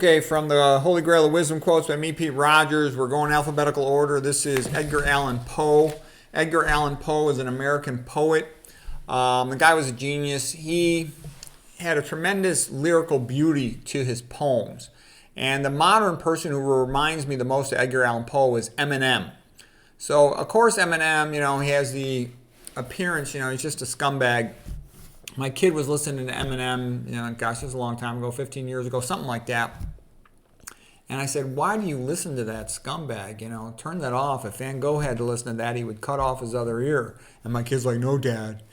Okay, from the Holy Grail of Wisdom Quotes by me, Pete Rogers. We're going alphabetical order. This is Edgar Allan Poe. Edgar Allan Poe is an American poet. The guy was a genius. He had a tremendous lyrical beauty to his poems. And the modern person who reminds me the most of Edgar Allan Poe is Eminem. So, of course, Eminem, he has the appearance, he's just a scumbag. My kid was listening to Eminem, gosh, this was a long time ago, 15 years ago, something like that. And I said, why do you listen to that scumbag? Turn that off. If Van Gogh had to listen to that, he would cut off his other ear. And my kid's like, no, Dad,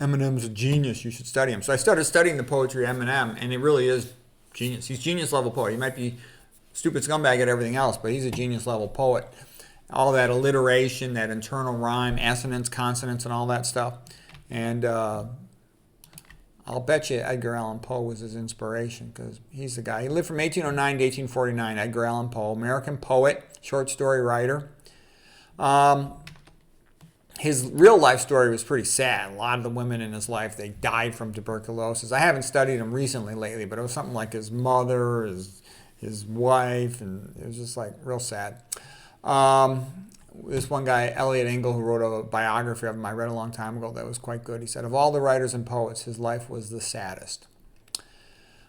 Eminem's a genius. You should study him. So I started studying the poetry of Eminem, and it really is genius. He's genius level poet. He might be stupid scumbag at everything else, but he's a genius level poet. All that alliteration, that internal rhyme, assonance, consonants, and all that stuff. And I'll bet you Edgar Allan Poe was his inspiration because he's the guy. He lived from 1809 to 1849. Edgar Allan Poe, American poet, short story writer. His real life story was pretty sad. A lot of the women in his life, they died from tuberculosis. I haven't studied him recently lately, but it was something like his mother, his wife, and it was just like real sad. This one guy, Eliot Engel, who wrote a biography of him I read a long time ago that was quite good. He said, of all the writers and poets, his life was the saddest.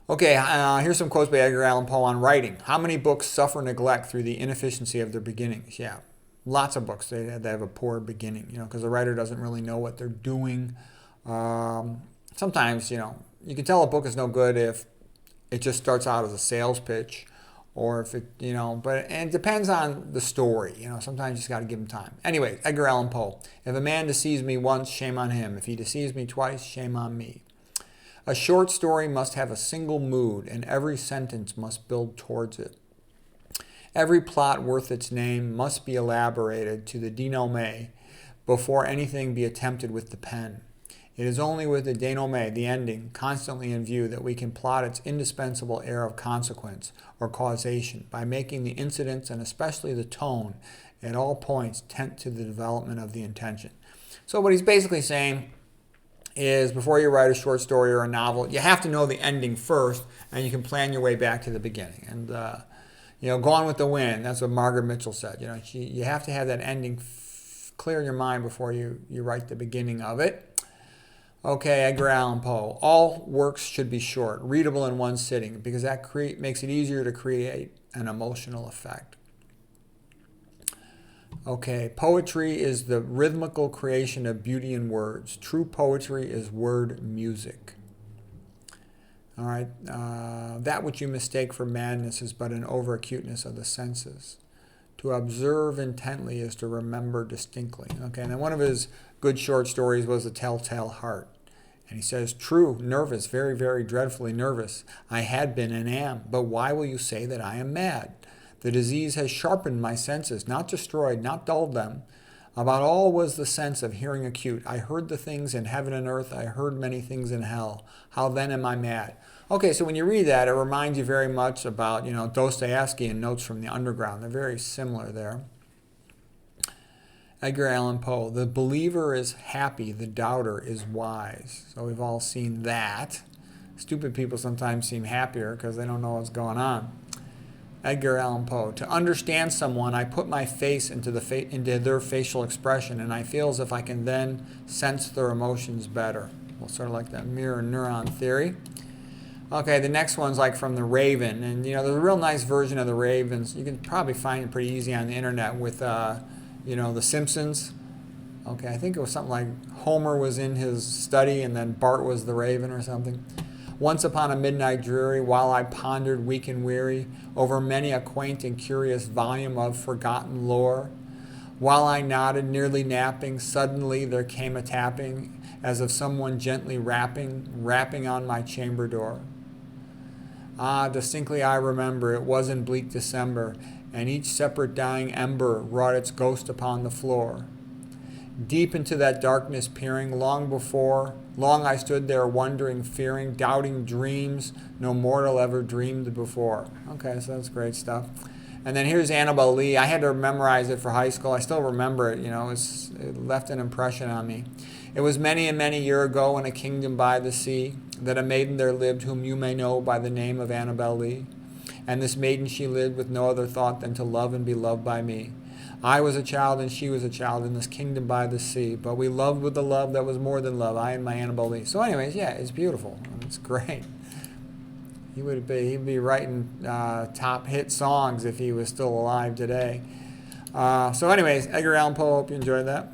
Okay, here's some quotes by Edgar Allan Poe on writing. How many books suffer neglect through the inefficiency of their beginnings? Yeah, lots of books, they have a poor beginning, because the writer doesn't really know what they're doing. Sometimes, you can tell a book is no good if it just starts out as a sales pitch. Or if it, and it depends on the story. Sometimes you just got to give him time. Anyway, Edgar Allan Poe. If a man deceives me once, shame on him. If he deceives me twice, shame on me. A short story must have a single mood, and every sentence must build towards it. Every plot worth its name must be elaborated to the denouement before anything be attempted with the pen. It is only with the denouement, the ending, constantly in view that we can plot its indispensable air of consequence or causation by making the incidents and especially the tone at all points tend to the development of the intention. So what he's basically saying is before you write a short story or a novel, you have to know the ending first and you can plan your way back to the beginning. And, Gone with the Wind, that's what Margaret Mitchell said. You have to have that ending clear in your mind before you write the beginning of it. Okay, Edgar Allan Poe. All works should be short, readable in one sitting, because that makes it easier to create an emotional effect. Okay, poetry is the rhythmical creation of beauty in words. True poetry is word music. All right, that which you mistake for madness is but an over-acuteness of the senses. To observe intently is to remember distinctly. Okay, and then one of his good short stories was The Telltale Heart. And he says, true, nervous, very, very dreadfully nervous. I had been and am, but why will you say that I am mad? The disease has sharpened my senses, not destroyed, not dulled them. About all was the sense of hearing acute. I heard the things in heaven and earth. I heard many things in hell. How then am I mad? Okay, so when you read that, it reminds you very much about, Dostoevsky and Notes from the Underground. They're very similar there. Edgar Allan Poe. The believer is happy. The doubter is wise. So we've all seen that. Stupid people sometimes seem happier because they don't know what's going on. Edgar Allan Poe. To understand someone, I put my face into their facial expression, and I feel as if I can then sense their emotions better. Well, sort of like that mirror neuron theory. Okay, the next one's like from The Raven, and there's a real nice version of The Ravens. You can probably find it pretty easy on the internet with, The Simpsons. Okay, I think it was something like Homer was in his study, and then Bart was the Raven or something. Once upon a midnight dreary, while I pondered weak and weary over many a quaint and curious volume of forgotten lore, while I nodded, nearly napping, suddenly there came a tapping, as of someone gently rapping on my chamber door. Ah, distinctly I remember, it was in bleak December, and each separate dying ember wrought its ghost upon the floor. Deep into that darkness peering, long I stood there wondering, fearing, doubting dreams no mortal ever dreamed before. Okay, so that's great stuff. And then here's Annabel Lee. I had to memorize it for high school. I still remember it, it left an impression on me. It was many and many year ago in a kingdom by the sea that a maiden there lived whom you may know by the name of Annabel Lee. And this maiden she lived with no other thought than to love and be loved by me. I was a child and she was a child in this kingdom by the sea, but we loved with a love that was more than love, I and my Annabelle Lee. So anyways, yeah, it's beautiful. It's great. He'd be writing top hit songs if he was still alive today. So anyways, Edgar Allan Poe, hope you enjoyed that.